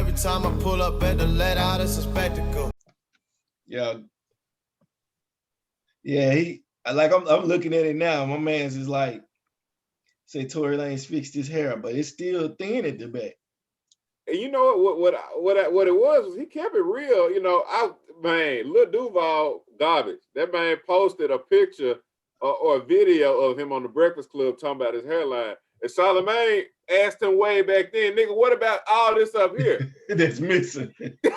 every time I pull up at the let out, it's a spectacle. Yeah. Yeah, I'm looking at it now. My man's is like, say Tory Lanez fixed his hair, but it's still thin at the back. And you know what it was he kept it real. You know, Lil Duval garbage. That man posted a picture or a video of him on the Breakfast Club talking about his hairline. And Charlamagne asked him way back then, nigga, what about all this up here? That's missing. He did.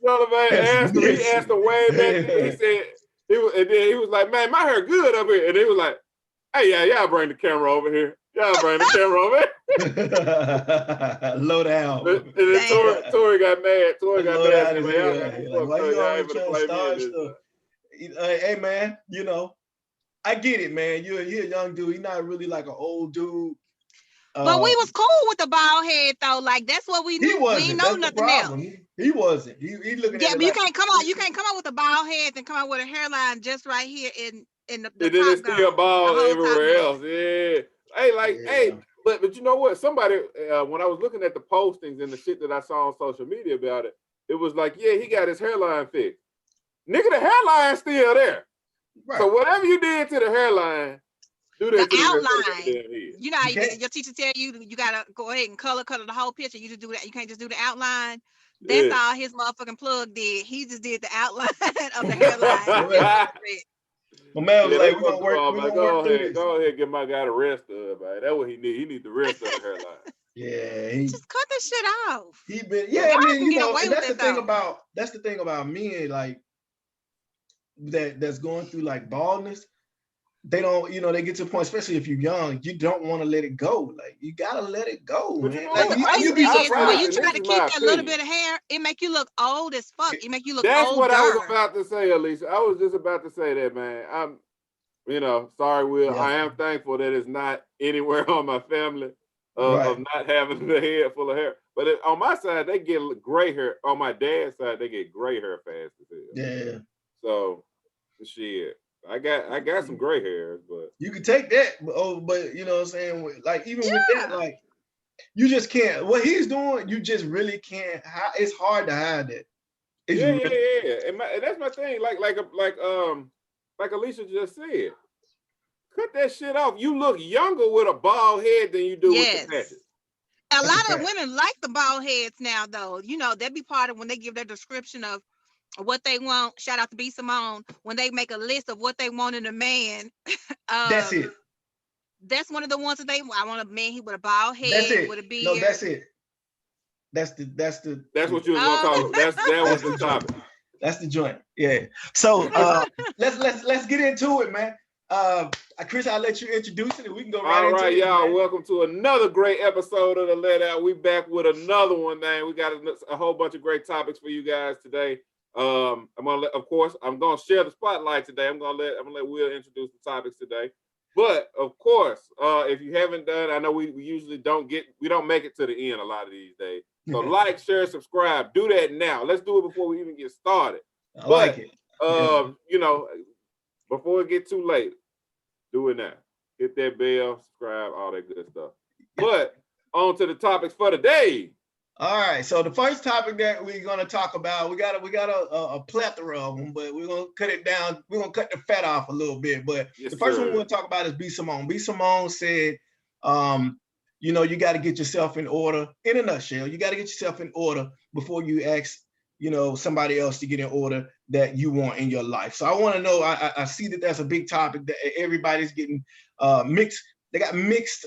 Charlamagne asked him. He asked him way back then. He said and then he was like, man, my hair good up here. And he was like, hey, yeah, y'all bring the camera over here. Y'all bring the camera over here. Low down. And then Tory got mad. Tory got mad. Like, why you always trying to start stuff? Hey, man, you know, I get it, man. You're a young dude. You're not really like an old dude. But we was cool with the bald head though. Like that's what we knew. He wasn't. We ain't know nothing else. He wasn't. He looking at it. But you can't come out. You can't come out with a bald head and come out with a hairline just right here in the and then it's still bald everywhere else. Yeah. Hey, but you know what? Somebody when I was looking at the postings and the shit that I saw on social media about it, it was like, yeah, he got his hairline fixed. Nigga, the hairline's still there. Right. So whatever you did to the hairline, do that the to outline. You know how your teacher tell you gotta go ahead and color the whole picture. You just do that. You can't just do the outline. That's all his motherfucking plug did. He just did the outline of the hairline. My man was like, we're gonna work go ahead, get my guy the rest of it, man. That's what he need. He need the rest of the hairline. Yeah, just cut the shit off. I mean, you know, and that's the thing about men, like that's going through like baldness. They don't, you know, they get to a point, especially if you're young, you don't want to let it go. Like you gotta let it go, man. You try to keep that little bit of hair, it make you look old as fuck. It make you look That's older. what I was about to say, Alicia. I was just about to say that, man. I'm, you know, sorry, Will. Yeah. I am thankful that it's not anywhere on my family of not having the head full of hair. But on my side, they get gray hair. On my dad's side, they get gray hair fast as hell. Yeah. So, shit. I got some gray hairs, but you can take that. But you know what I'm saying? Like even with that, like you just can't. What he's doing, you just really can't. It's hard to hide that. Yeah. And that's my thing. Like Alicia just said, cut that shit off. You look younger with a bald head than you do with the patches. A lot of women like the bald heads now, though. You know, that'd be part of when they give their description of what they want. Shout out to B Simone when they make a list of what they want in a man. That's it. That's one of the ones that I want a man with a bald head. That's it. With a beard. No, that's it. That's what you was gonna talk about. That was the topic. That's the joint. Yeah. So let's get into it, man. Chris, I'll let you introduce it and we can go right into it. All right, y'all. Man. Welcome to another great episode of the Let Out. We back with another one, man. We got a whole bunch of great topics for you guys today. I'm gonna share the spotlight today. I'm gonna let Will introduce the topics today. But of course, if you haven't done, I know we usually don't make it to the end a lot of these days. So like, share, subscribe. Do that now. Let's do it before we even get started. I like it. You know, before it get too late, do it now. Hit that bell, subscribe, all that good stuff. But on to the topics for today. All right, so the first topic that we're gonna talk about, we got a plethora of them, but we're gonna cut it down. We're gonna cut the fat off a little bit. But the first one we're gonna talk about is B Simone. B Simone said, you know, you got to get yourself in order. In a nutshell, you got to get yourself in order before you ask, you know, somebody else to get in order that you want in your life. So I want to know. I see that that's a big topic that everybody's getting mixed. They got mixed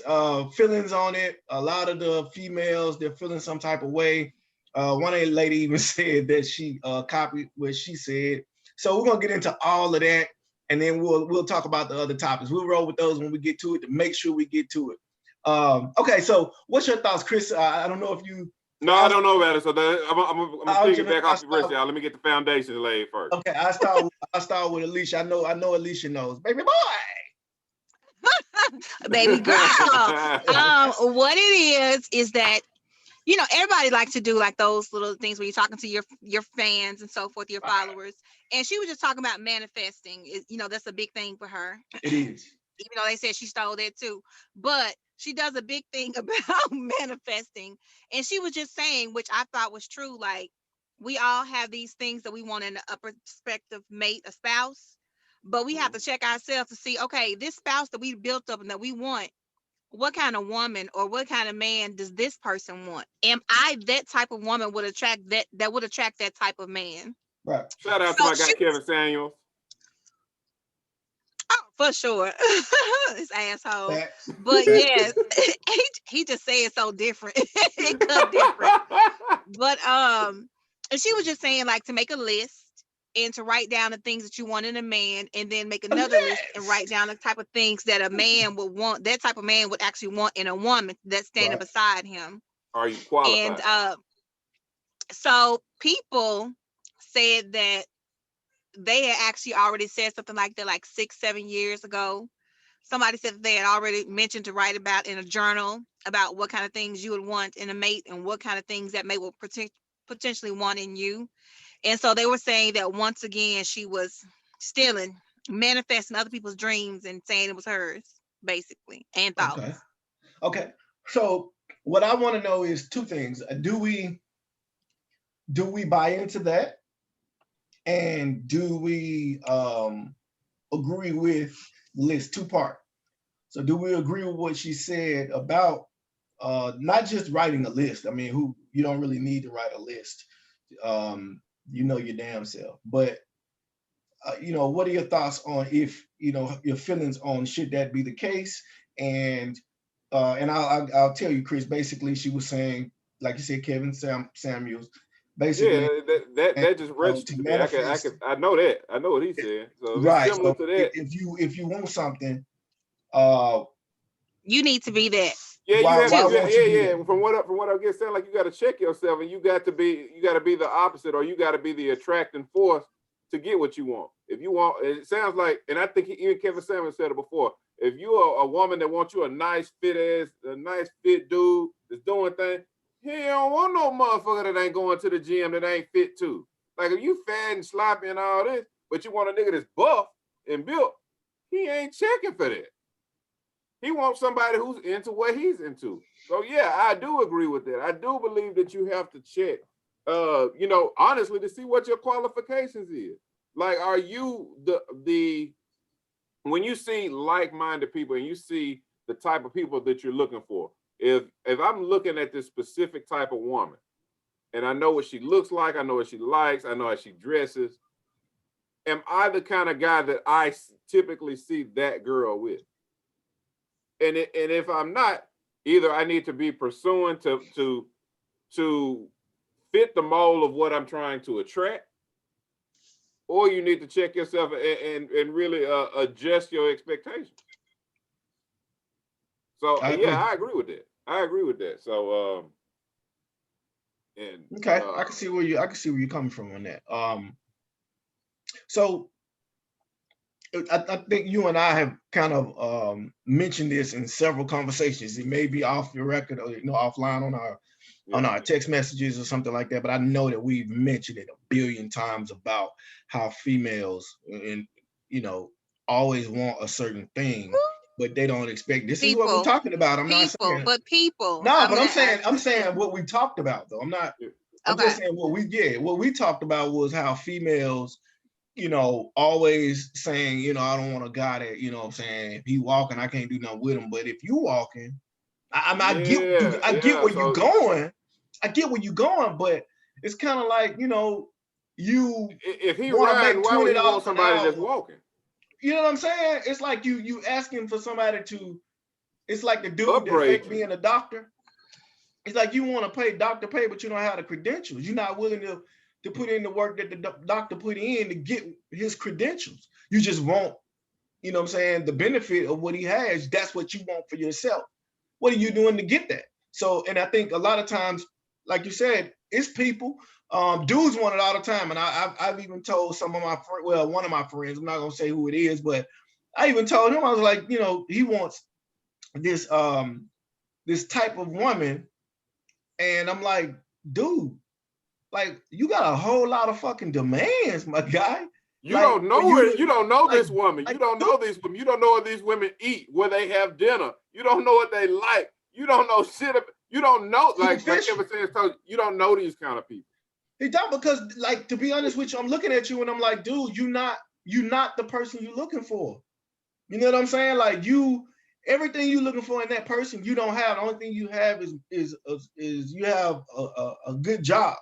feelings on it. A lot of the females, they're feeling some type of way. One lady even said that she copied what she said. So we're gonna get into all of that, and then we'll talk about the other topics. We'll roll with those when we get to it to make sure we get to it. Okay, so what's your thoughts, Chris? I don't know if you. No, I don't know about it. So I'm gonna piggyback off the rest, y'all. Let me get the foundation laid first. Okay, I start with Alicia. I know Alicia knows. Baby boy. Baby girl. What it is that, you know, everybody likes to do like those little things where you're talking to your fans and so forth, your followers. And she was just talking about manifesting. You know, that's a big thing for her. It is. Even though they said she stole that too. But she does a big thing about manifesting. And she was just saying, which I thought was true, like we all have these things that we want in a prospective mate, a spouse, but we have to check ourselves to see, okay, this spouse that we built up and that we want, what kind of woman or what kind of man does this person want? Am I that type of woman would attract that would attract that type of man? Right. Shout out to So my guy Kevin Samuels. oh, for sure. This asshole. Facts. But yes, he just said so different. It cut different. But and she was just saying like to make a list and to write down the things that you want in a man, and then make another list and write down the type of things that a man would want, that type of man would actually want in a woman that's standing beside him. Are you qualified? And so people said that they had actually already said something like that like 6-7 years ago. Somebody said that they had already mentioned to write about in a journal about what kind of things you would want in a mate and what kind of things that mate will potentially want in you. And so they were saying that once again, she was stealing, manifesting other people's dreams and saying it was hers, basically, and thoughts. Okay. So what I want to know is two things. Do we buy into that? And do we agree with the list? Two-part. So do we agree with what she said about not just writing a list? I mean, you don't really need to write a list. You know your damn self. But what are your thoughts on if your feelings on should that be the case? And I'll tell you, Chris. Basically, she was saying, like you said, Kevin Samuels. Basically, yeah, that just registered to me. I know that. I know what he said. So right. Similar So to that. if you want something, you need to be that. Yeah, yeah. From what I get, sound like you got to check yourself, and you got to be the opposite, or you got to be the attracting force to get what you want. If you want, it sounds like, and I think even Kevin Samuels said it before. If you are a woman that wants you a nice fit dude that's doing things, he don't want no motherfucker that ain't going to the gym that ain't fit too. Like if you fat and sloppy and all this, but you want a nigga that's buff and built, he ain't checking for that. He wants somebody who's into what he's into. So yeah, I do agree with that. I do believe that you have to check, honestly, to see what your qualifications is. Like, are you the when you see like-minded people and you see the type of people that you're looking for? If I'm looking at this specific type of woman, and I know what she looks like, I know what she likes, I know how she dresses, am I the kind of guy that I typically see that girl with? And if I'm not, either I need to be pursuing to fit the mold of what I'm trying to attract, or you need to check yourself and really adjust your expectations. So I agree with that. So okay, I can see where you're coming from on that. So I think you and I have kind of mentioned this in several conversations. It may be off your record or offline on our text messages or something like that. But I know that we've mentioned it a billion times about how females and always want a certain thing, but they don't expect. This is what we're talking about. I'm not saying, but people. No, but I'm saying what we talked about though. I'm not. I'm just saying what we talked about was how females, always saying, I don't want a guy that, what I'm saying, if he walking, I can't do nothing with him. But if you walking, I get where you're going. I get where you're going, but it's kind of like, if he riding, why would you want somebody that's walking? You know what I'm saying? It's like you asking for somebody to, it's like the dude upgrade that being a doctor. It's like you want to pay doctor pay, but you don't have the credentials. You're not willing to put in the work that the doctor put in to get his credentials. You just want, the benefit of what he has. That's what you want for yourself. What are you doing to get that? So, and I think a lot of times, like you said, it's people. Dudes want it all the time. And I've even told some of my friends, well, one of my friends, I'm not going to say who it is, but I even told him, I was like, he wants this, this type of woman. And I'm like, dude, like, you got a whole lot of fucking demands, my guy. You don't know her. You don't know this woman. Like, you don't know these women. You don't know what these women eat, where they have dinner. You don't know what they like. You don't know shit. You don't know, like ever since you don't know these kind of people. He don't, because, like, to be honest with you, I'm looking at you and I'm like, dude, you not the person you're looking for. You know what I'm saying? Like, everything you're looking for in that person, you don't have. The only thing you have is you have a good job.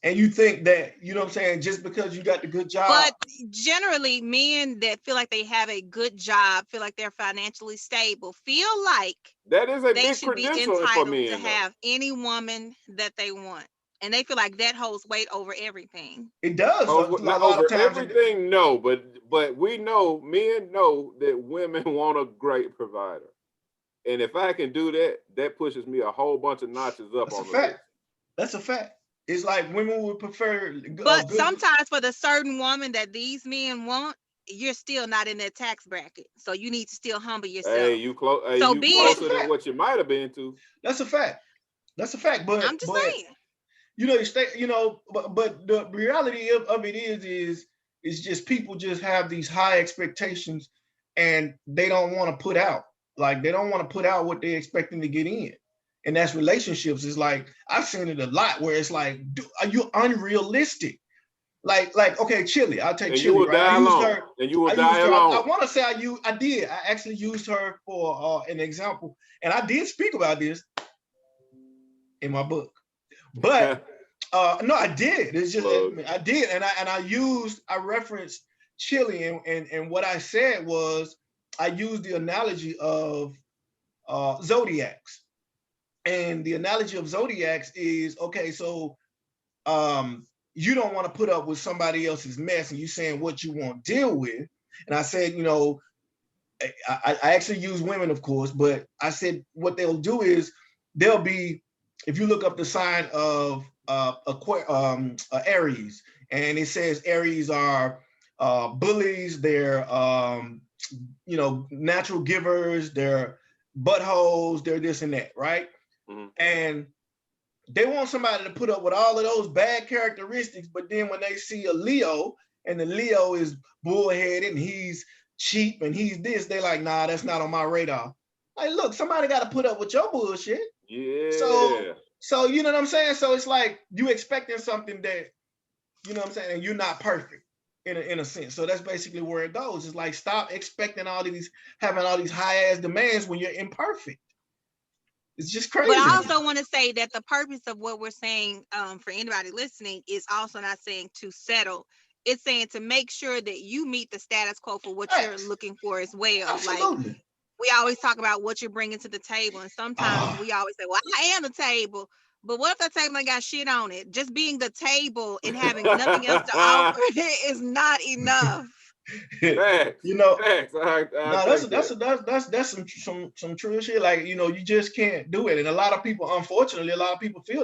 And you think that, you know what I'm saying, just because you got the good job. But generally, men that feel like they have a good job, feel like they're financially stable, feel like that is a they big should be credential entitled for men, to have any woman that they want. And they feel like that holds weight over everything. It does. Not over everything, no, but we know, men know that women want a great provider. And if I can do that, that pushes me a whole bunch of notches up on the list. That's a fact. It's like women would prefer. But sometimes for the certain woman that these men want, you're still not in that tax bracket. So you need to still humble yourself. Hey, you closer than what you might have been to. That's a fact. That's a fact. But I'm just saying. You know, but the reality of it is just people just have these high expectations and they don't want to put out. Like, they don't want to put out what they're expecting to get in. And that's relationships. It's like, I've seen it a lot where it's like, dude, are you unrealistic? Like, okay, Chili. I'll take Chili. You will die alone. I want to say I did. I actually used her for an example. And I did speak about this in my book. But no, I did. It's just I did. And I referenced Chili. And what I said was, I used the analogy of zodiacs. And the analogy of zodiacs is, okay, so you don't want to put up with somebody else's mess, and you saying what you want to deal with. And I said, you know, I actually use women, of course, but I said what they'll do is they'll be, if you look up the sign of Aries, and it says Aries are bullies, they're natural givers, they're buttholes, they're this and that, right? Mm-hmm. And they want somebody to put up with all of those bad characteristics, but then when they see a Leo, and the Leo is bullheaded and he's cheap and he's this, they like, nah, that's not on my radar. Like, look, somebody got to put up with your bullshit. Yeah. So you know what I'm saying? So it's like you expecting something that, you know what I'm saying, and you're not perfect in a sense. So that's basically where it goes. It's like, stop expecting having all these high ass demands when you're imperfect. It's just crazy. But I also want to say that the purpose of what we're saying, for anybody listening, is also not saying to settle. It's saying to make sure that you meet the status quo for what you're looking for as well. Absolutely. Like, we always talk about what you're bringing to the table, and sometimes we always say, well, I am the table. But what if that table ain't got shit on it? Just being the table and having nothing else to offer is not enough. Facts. You know, facts. That's some true shit. Like, you know, you just can't do it. And a lot of people feel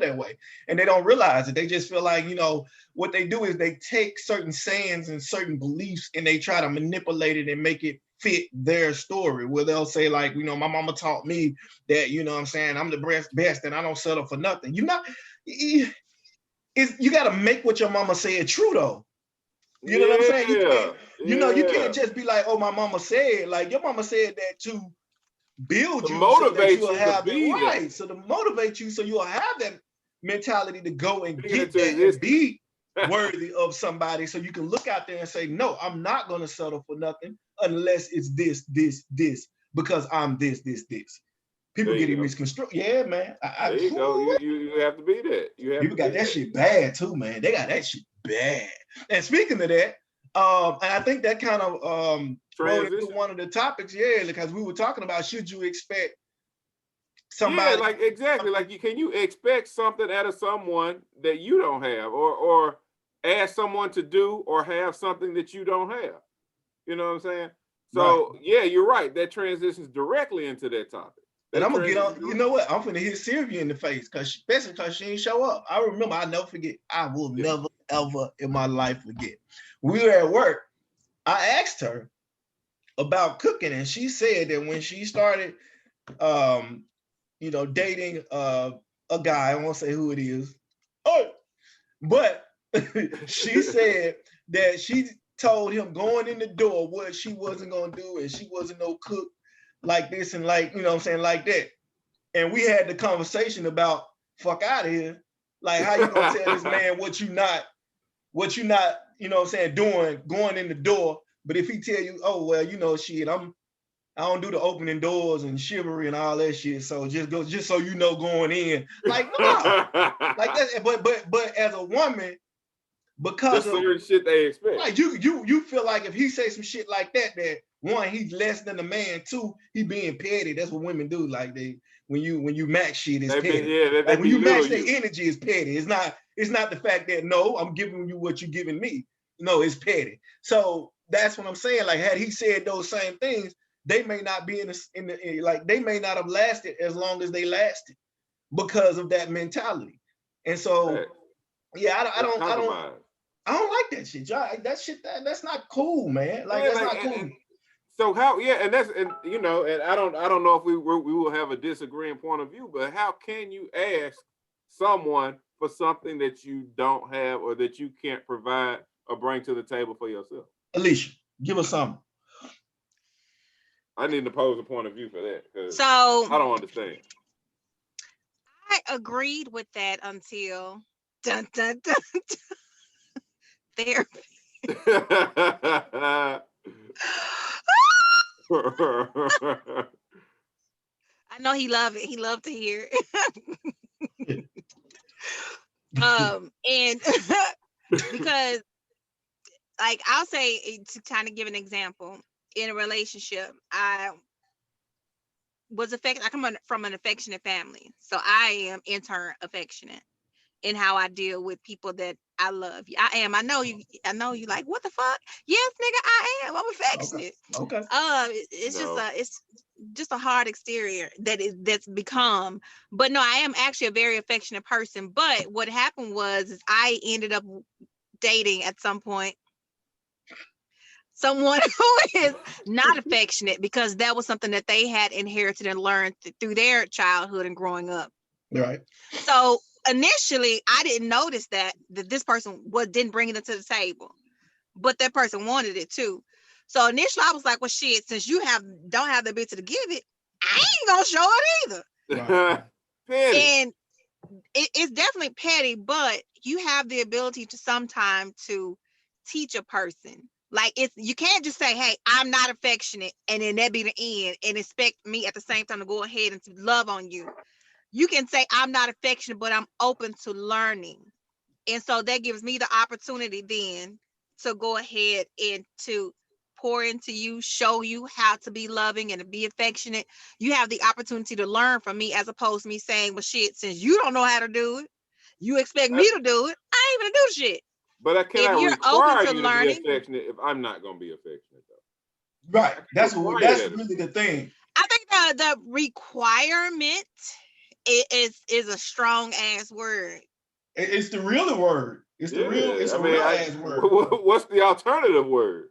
that way, and they don't realize it. They just feel like, you know, what they do is they take certain sayings and certain beliefs and they try to manipulate it and make it fit their story, where they'll say, like, you know, my mama taught me that, you know what I'm saying, I'm the best and I don't settle for nothing. You got to make what your mama said true, though. You know what I'm saying? You can't just be like, oh, my mama said, like, your mama said that to build you, motivate so that you you'll have that, right. So to motivate you, so you'll have that mentality to go and get that and be worthy of somebody, so you can look out there and say, no, I'm not going to settle for nothing unless it's this, because I'm this. People get it misconstrued. Yeah, man. There you go. You have to be that. People got that shit bad too, man. They got that shit bad. And speaking of that, and I think that kind of rolled into one of the topics, because we were talking about, should you expect somebody? Yeah, like exactly. Like, can you expect something out of someone that you don't have, or ask someone to do or have something that you don't have? You know what I'm saying? So yeah, you're right. That transitions directly into that topic. And I'm gonna get on. You know what? I'm gonna hit Sylvia in the face, especially because she ain't show up. I remember. I never forget. I will never ever in my life forget. We were at work. I asked her about cooking, and she said that when she started, dating a guy, I won't say who it is. Oh, but she said that she told him going in the door what she wasn't gonna do, and she wasn't no cook like this and like, you know what I'm saying, like that. And we had the conversation about fuck out of here. Like, how you gonna tell this man what you not, you know what I'm saying, doing, going in the door. But if he tell you, oh, well, you know, shit, I don't do the opening doors and chivalry and all that shit. So just so you know, going in. Like, no. Like that, but as a woman, because of certain shit they expect. Like you feel like if he say some shit like that, that one, he's less than a man, two, he being petty. That's what women do. Like when you match shit, it's petty. Like when you match their energy, it's petty. It's not the fact that no, I'm giving you what you're giving me. No, it's petty. So that's what I'm saying. Like, had he said those same things, they may not be like they may not have lasted as long as they lasted because of that mentality. And so, right. Yeah, I don't like that shit. That shit, that's not cool, man. Like, that's not cool. So how? Yeah, and you know, and I don't know if we will have a disagreeing point of view, but how can you ask someone for something that you don't have or that you can't provide or bring to the table for yourself? Alicia, give us something. I need to pose a point of view for that, because so I don't understand. I agreed with that until dun, dun, dun, dun. Therapy. I know he loved it. He loved to hear it. And because, like, I'll say, to kind of give an example, in a relationship, I was affected. I come from an affectionate family, so I am in turn affectionate in how I deal with people that I love. I am. I know you like, what the fuck? Yes, nigga, I am. I'm affectionate. Okay. It's just a hard exterior that's become. But no, I am actually a very affectionate person. But what happened was I ended up dating at some point someone who is not affectionate, because that was something that they had inherited and learned through their childhood and growing up. Right. So initially, I didn't notice that this person didn't bring it to the table, but that person wanted it too. So initially, I was like, "Well, shit, since you don't have the ability to give it, I ain't gonna show it either." Right. And it's definitely petty, but you have the ability to sometimes to teach a person. Like, you can't just say, "Hey, I'm not affectionate," and then that be the end, and expect me at the same time to go ahead and to love on you. You can say, "I'm not affectionate, but I'm open to learning." And so that gives me the opportunity then to go ahead and to pour into you, show you how to be loving and to be affectionate. You have the opportunity to learn from me, as opposed to me saying, "Well, shit, since you don't know how to do it, you expect me to do it. I ain't even do shit." But I cannot require you to be affectionate if I'm not going to be affectionate, though. Right. That's really the thing. I think the requirement is a strong ass word. It's the real word. It's the real ass word. What's the alternative word?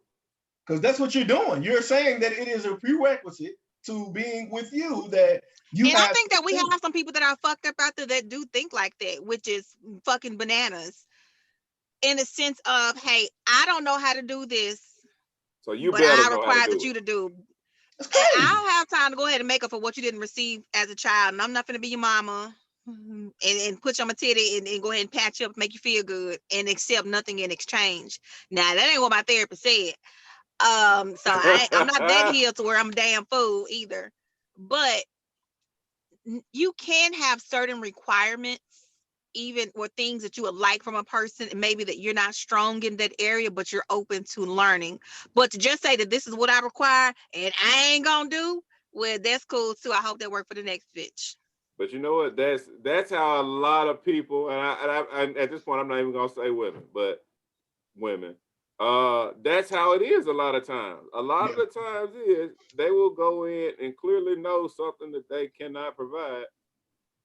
Because that's what you're doing. You're saying that it is a prerequisite to being with you, that you and I think that we have some people that are fucked up out there that do think like that, which is fucking bananas. In a sense of, hey, I don't know how to do this, so you but I require that you to do. And I don't have time to go ahead and make up for what you didn't receive as a child. And I'm not going to be your mama and put you on my titty and go ahead and patch you up, make you feel good, and accept nothing in exchange. Now, that ain't what my therapist said. So I'm not that here to where I'm a damn fool either. But you can have certain requirements, even or things that you would like from a person, and maybe that you're not strong in that area, but you're open to learning. But to just say that this is what I require and I ain't gonna do, well, that's cool too. I hope that work for the next bitch. But you know what? That's how a lot of people, and I at this point I'm not even gonna say women, but women. That's how it is a lot of times. A lot of the times is they will go in and clearly know something that they cannot provide.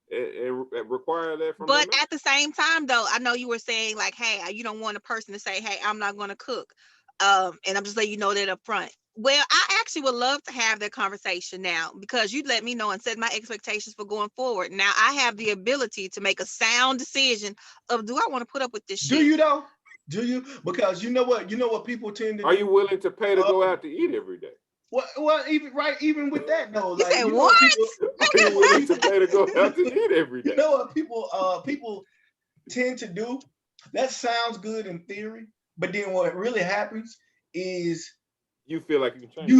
And require that from but at the same time, though, I know you were saying, like, hey, you don't want a person to say, "Hey, I'm not going to cook," and I'm just letting you know that up front. Well, I actually would love to have that conversation now, because you let me know and set my expectations for going forward. Now I have the ability to make a sound decision of, do I want to put up with this shit? Do you though? Do you? Because you know what people tend to do. Are you willing to pay to go out to eat every day? Well, even with that though, You like said you know what? people, Are you willing to pay to go out to eat every day? you know what people tend to do? That sounds good in theory, but then what really happens is You feel like you can change.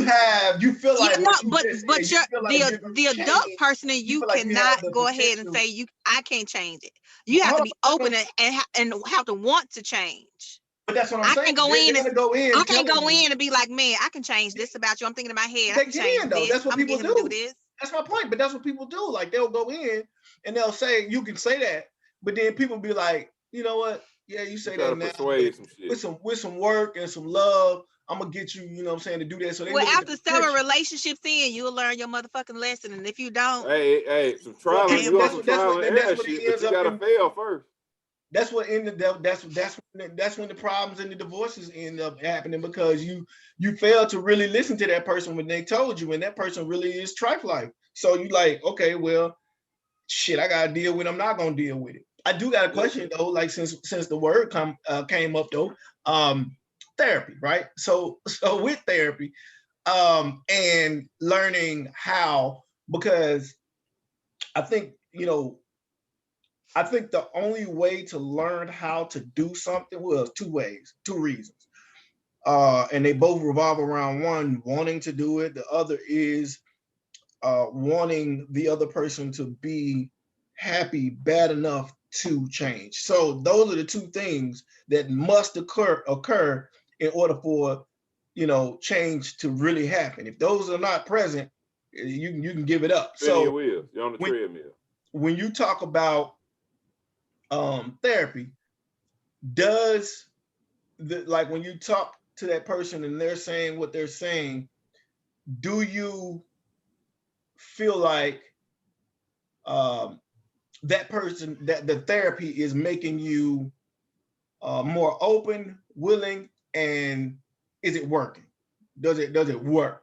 you feel like No, what you just said. but You feel like you can the adult change. person in You you feel like you have cannot the go ahead and potential. say I can't change it. You have to be open and have to want to change. But that's what I'm I saying. can go They're in and gonna go in. I can't go you, in and be like, man, I can change this about you. I'm thinking in my head, I They can change can though. this. That's what I'm gonna people get him to do do. this. That's my point. But that's what people do. Like they'll go in and they'll say you can say that, but then people be like, you know what? Yeah, you say try that to now, persuade but some shit. with some work and some love, I'm gonna get you. You know what I'm saying, to do that. So they Well, look at the after several potential. relationships in, you'll learn your motherfucking lesson. And if you don't, Hey, some Well, trial and damn you on that's some what that's trial what and that's error what it shit, but ends you up gotta in. fail first. That's what ended. That's when the problems and the divorces end up happening because you fail to really listen to that person when they told you, and that person really is trifling. So you like, okay, well, shit, I gotta deal with it. I'm not gonna deal with it. I do got a question though, like since the word came up though, therapy, right? So with therapy, and learning how, because I think I think the only way to learn how to do something was two reasons, and they both revolve around one wanting to do it, the other is wanting the other person to be happy bad enough to change. So those are the two things that must occur in order for change to really happen. If those are not present, you can give it up. Spinning your So wheels. You're on the when treadmill. when you talk about therapy, does like when you talk to that person and they're saying what they're saying, do you feel like um, that person, that the therapy is making you more open, willing, and is it working? Does it work?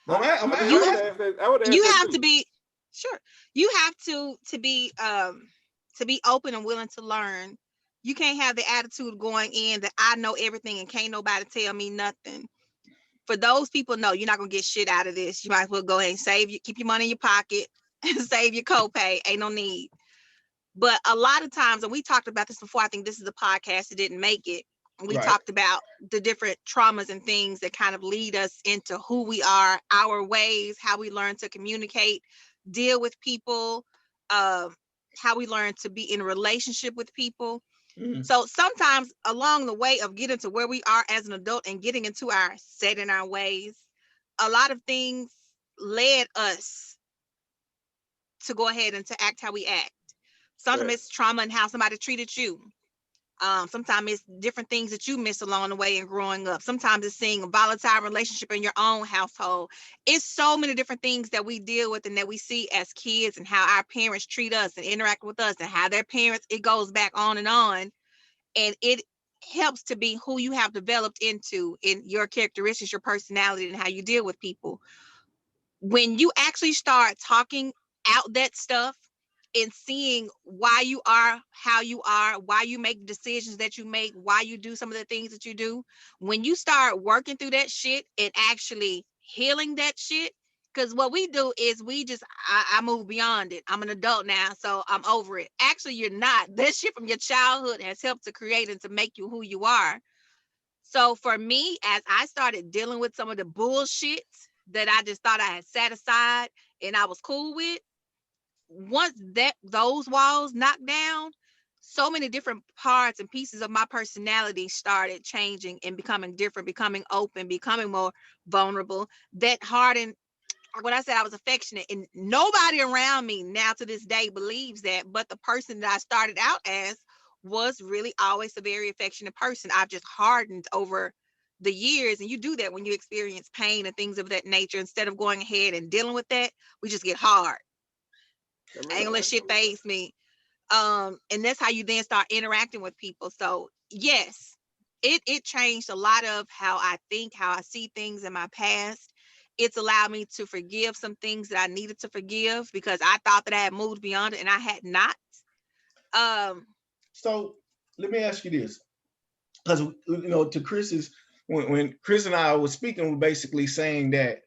I'm you would asking. ask that. I would ask you that have to too. be sure. You have to be open and willing to learn. You can't have the attitude going in that I know everything and can't nobody tell me nothing. For those people, no, you're not gonna get shit out of this. You might as well go ahead and keep your money in your pocket and save your copay. Ain't no need. But a lot of times, and we talked about this before, I think this is a podcast that didn't make it. We Right. talked about the different traumas and things that kind of lead us into who we are, our ways, how we learn to communicate, deal with people, uh, how we learn to be in a relationship with people. Mm-hmm. So sometimes along the way of getting to where we are as an adult and getting into our set in our ways, a lot of things led us to go ahead and to act how we act. Sometimes it's trauma and how somebody treated you. Sometimes it's different things that you miss along the way and growing up. Sometimes it's seeing a volatile relationship in your own household. It's so many different things that we deal with and that we see as kids and how our parents treat us and interact with us and how their parents, it goes back on. And it helps to be who you have developed into in your characteristics, your personality, and how you deal with people. When you actually start talking out that stuff and seeing why you are how you are, why you make decisions that you make, why you do some of the things that you do, when you start working through that shit and actually healing that shit, because what we do is I move beyond it. I'm an adult now, so I'm over it. Actually, you're not. That shit from your childhood has helped to create and to make you who you are. So for me, as I started dealing with some of the bullshit that I just thought I had set aside and I was cool with, once that those walls knocked down, so many different parts and pieces of my personality started changing and becoming different, becoming open, becoming more vulnerable. That hardened when I said I was affectionate, and nobody around me now to this day believes that, but the person that I started out as was really always a very affectionate person. I've just hardened over the years, and you do that when you experience pain and things of that nature. Instead of going ahead and dealing with that, we just get hard. I ain't gonna let shit phase me. And that's how you then start interacting with people. So yes, it changed a lot of how I think, how I see things in my past. It's allowed me to forgive some things that I needed to forgive because I thought that I had moved beyond it and I had not. Um, So let me ask you this, because to Chris's, when Chris and I was speaking, we're basically saying that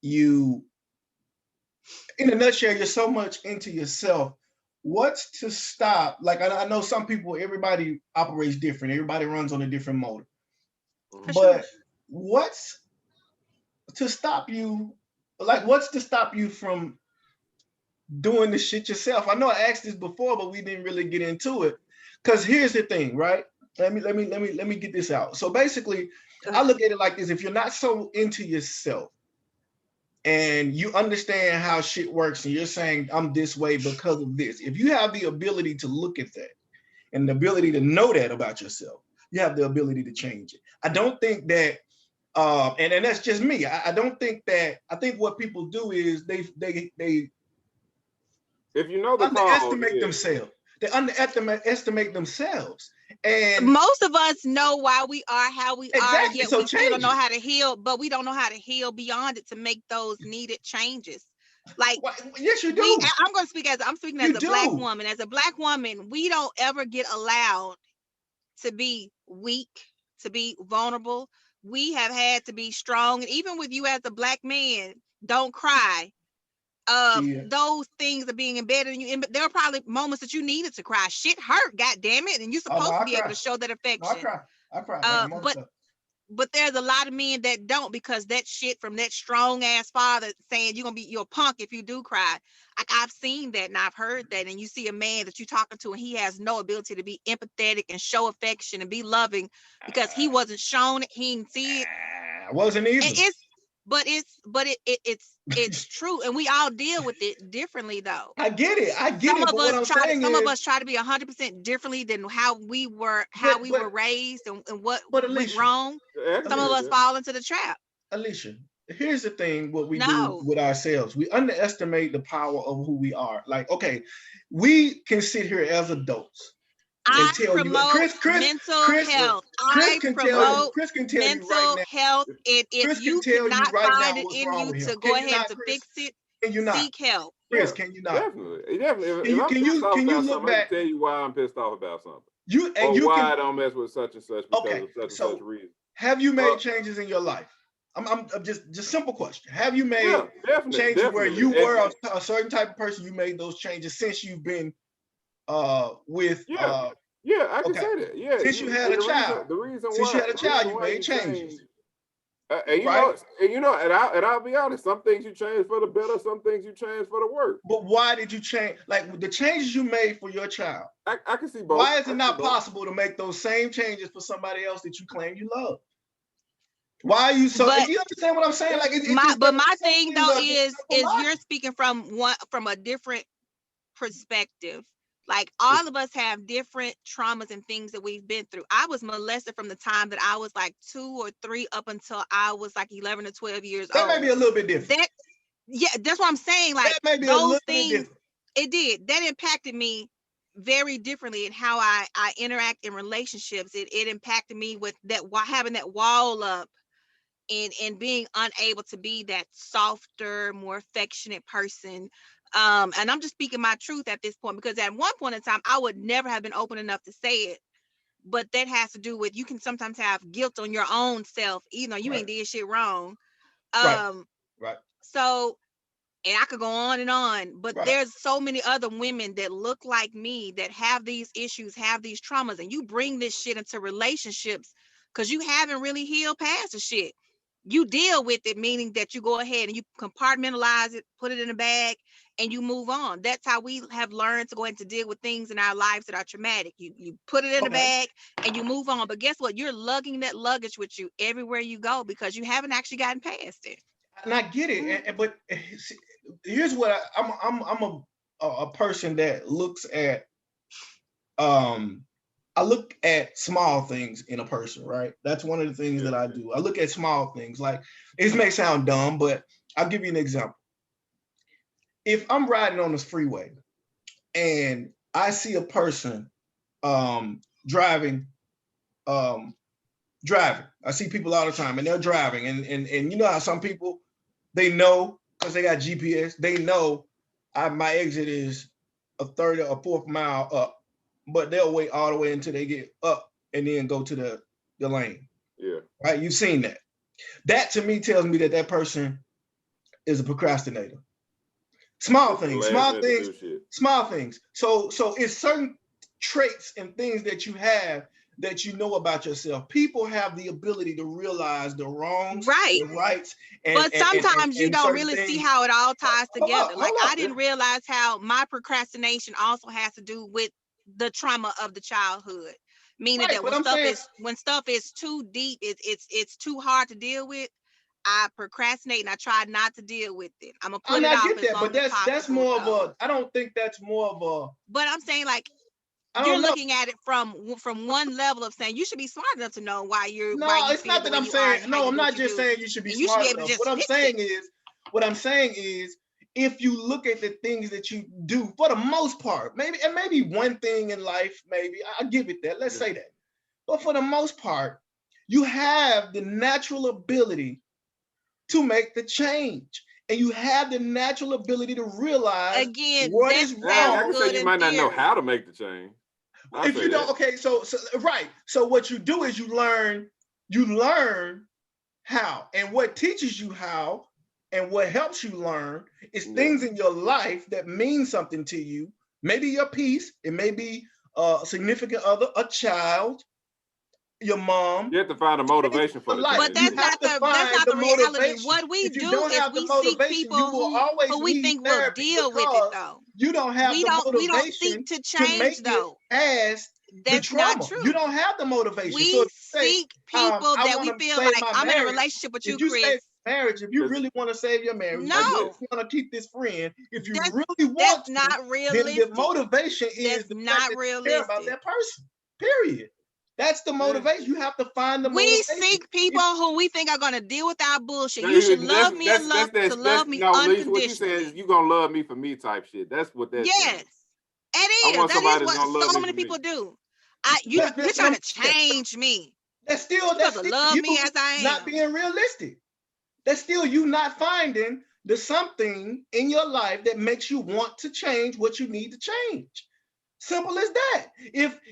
you, in a nutshell, you're so much into yourself. What's to stop? Like I know some people, everybody operates different. Everybody runs on a different motor. But what's to stop you? Like, what's to stop you from doing the shit yourself? I know I asked this before, but we didn't really get into it. Because here's the thing, right? Let me get this out. So basically, I look at it like this: if you're not so into yourself and you understand how shit works, and you're saying I'm this way because of this, if you have the ability to look at that and the ability to know that about yourself, you have the ability to change it. I don't think that, and that's just me. I don't think that. I think what people do is they if you know the underestimate themselves. They underestimate themselves. And most of us know why we are how we are, yet so we still don't know how to heal, but we don't know how to heal beyond it to make those needed changes. Like, yes, you do. I'm speaking as a Black woman. As a Black woman, we don't ever get allowed to be weak, to be vulnerable. We have had to be strong. And even with you as a Black man, don't cry. Those things are being embedded in you. And there are probably moments that you needed to cry. Shit hurt, God damn it. And you're supposed to be able to show that affection. I cry. But there's a lot of men that don't, because that shit from that strong ass father saying you're a punk if you do cry. Like, I've seen that and I've heard that. And you see a man that you're talking to and he has no ability to be empathetic and show affection and be loving because he wasn't shown it, he didn't see it. I wasn't either. It's true, and we all deal with it differently, though. I get it. Some of us try to be 100% differently than how we were raised and what went wrong. Some of us fall into the trap. Alicia, here's the thing: what we do with ourselves, we underestimate the power of who we are. Like, okay, we can sit here as adults. I promote mental health. I promote mental health. And if you cannot find it in you to go ahead to fix it, seek help. Chris, can you not? Definitely. Can you look back? I can tell you why I'm pissed off about something. I don't mess with such and such because of such and such reason. Have you made changes in your life? I'm just simple question. Have you made changes where you were a certain type of person? You made those changes since you've been with I can say that. Yeah, since you had a child. Since you had a child, you made changes. And I'll be honest, some things you change for the better, some things you change for the worse. But why did you change? Like, the changes you made for your child. I can see both. Why is it not possible to make those same changes for somebody else that you claim you love? Why are you so? You understand what I'm saying? Like, my thing though is you're speaking from a different perspective. Like, all of us have different traumas and things that we've been through. I was molested from the time that I was like 2 or 3 up until I was like 11 or 12 years old. That may be a little bit different. That's what I'm saying. Like, that may be those things, it did. That impacted me very differently in how I interact in relationships. It impacted me with that, having that wall up and being unable to be that softer, more affectionate person. And I'm just speaking my truth at this point, because at one point in time, I would never have been open enough to say it. But that has to do with, you can sometimes have guilt on your own self, even though you ain't did shit wrong. Right. So, and I could go on, but there's so many other women that look like me that have these issues, have these traumas, and you bring this shit into relationships because you haven't really healed past the shit. You deal with it, meaning that you go ahead and you compartmentalize it, put it in a bag, and you move on. That's how we have learned to go ahead to deal with things in our lives that are traumatic. You put it in a bag and you move on. But guess what? You're lugging that luggage with you everywhere you go because you haven't actually gotten past it. And I get it, but here's what I'm a person that looks at I look at small things in a person, right? That's one of the things that I do. I look at small things. Like, it may sound dumb, but I'll give you an example. If I'm riding on this freeway and I see a person driving, I see people all the time and they're driving, and you know how some people, they know because they got GPS, they know my exit is a third or a fourth mile up, but they'll wait all the way until they get up and then go to the lane. Yeah. Right? You've seen that. That to me tells me that person is a procrastinator. Small things. So it's certain traits and things that you have that you know about yourself. People have the ability to realize the wrongs, the rights, but sometimes you don't really see how it all ties together. Like I didn't realize how my procrastination also has to do with the trauma of the childhood. Meaning that when stuff is too deep, it's too hard to deal with. I procrastinate and I try not to deal with it. I'm gonna put it off as long as possible. That's more of a. I don't think that's more of a. But I'm saying like you're looking at it from one level of saying you should be smart enough to know why you're. No, why you it's not that I'm saying. No, I'm not just saying you should be smart enough. What I'm saying is, if you look at the things that you do, for the most part, maybe one thing in life, maybe I give it that. Let's say that, but for the most part, you have the natural ability to make the change. And you have the natural ability to realize what is wrong. I can say you might not know how to make the change. If you don't, okay, so right. So what you do is you learn how. And what teaches you how and what helps you learn is things in your life that mean something to you. Maybe your peace, it may be a significant other, a child, your mom. You have to find a motivation for the life. But that's not the reality. What we do is we seek people who we think will deal with it though. You don't have the motivation. We don't seek to change though. That's not true. You don't have the motivation. We seek people that we feel like I'm in a relationship with you, Chris. Marriage, if you really want to save your marriage, if you want to keep this friend, if you really want that's to, not realistic. Then the motivation is not realistic. Care about that person. Period. That's the motivation. You have to find the motivation. We seek people who we think are going to deal with our bullshit. You should love me enough to love me unconditionally. What you saying is you going to love me for me type shit. That's what that is. Yes, it is. That is what so many people do. You're trying to change me. That's still love me as I am. Not being realistic. That's still you not finding the something in your life that makes you want to change what you need to change. Simple as that.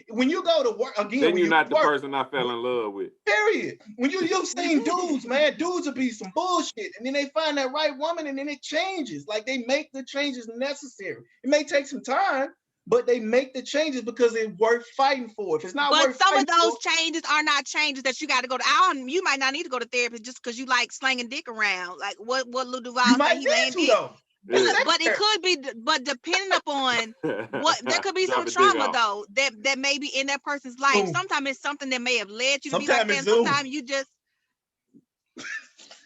When you go to work again, then you're not the person I fell in love with. Period. When you've seen dudes, man, dudes will be some bullshit, and then they find that right woman, and then it changes. Like they make the changes necessary. It may take some time, but they make the changes because it's worth fighting for. If it's not worth fighting for, but some of those changes are not changes that you got to go to. You might not need to go to therapy just because you like slinging dick around. Like what Lil Duval said, he laying dick. But it could be, but depending upon what, there could be some trauma though that may be in that person's life. Boom. Sometimes it's something that may have led you to be like that. Sometimes you just,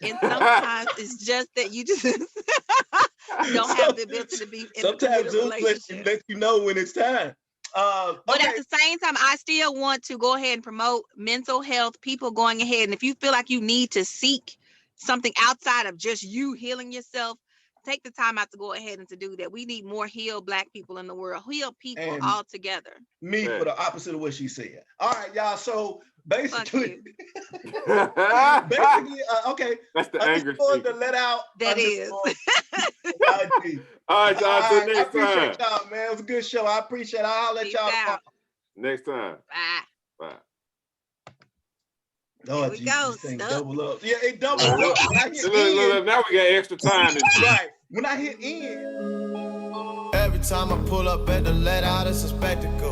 and sometimes it's just that you just don't have the ability to be in sometimes a relationship. Let you know when it's time. But at the same time, I still want to go ahead and promote mental health, people going ahead. And if you feel like you need to seek something outside of just you healing yourself, take the time out to go ahead and to do that. We need more healed Black people in the world, healed people all together. Me for the opposite of what she said. All right, y'all. So basically, okay. That's the anger. To let out. That is. All right, y'all. Till next time. I appreciate y'all, man. It was a good show. I appreciate it. I'll let y'all know. Next time. Bye. Bye. Oh, we go. Double up. Yeah, it double up. Look, now we got extra time. Right. When I hit end. Every time I pull up at the let out, it's a spectacle.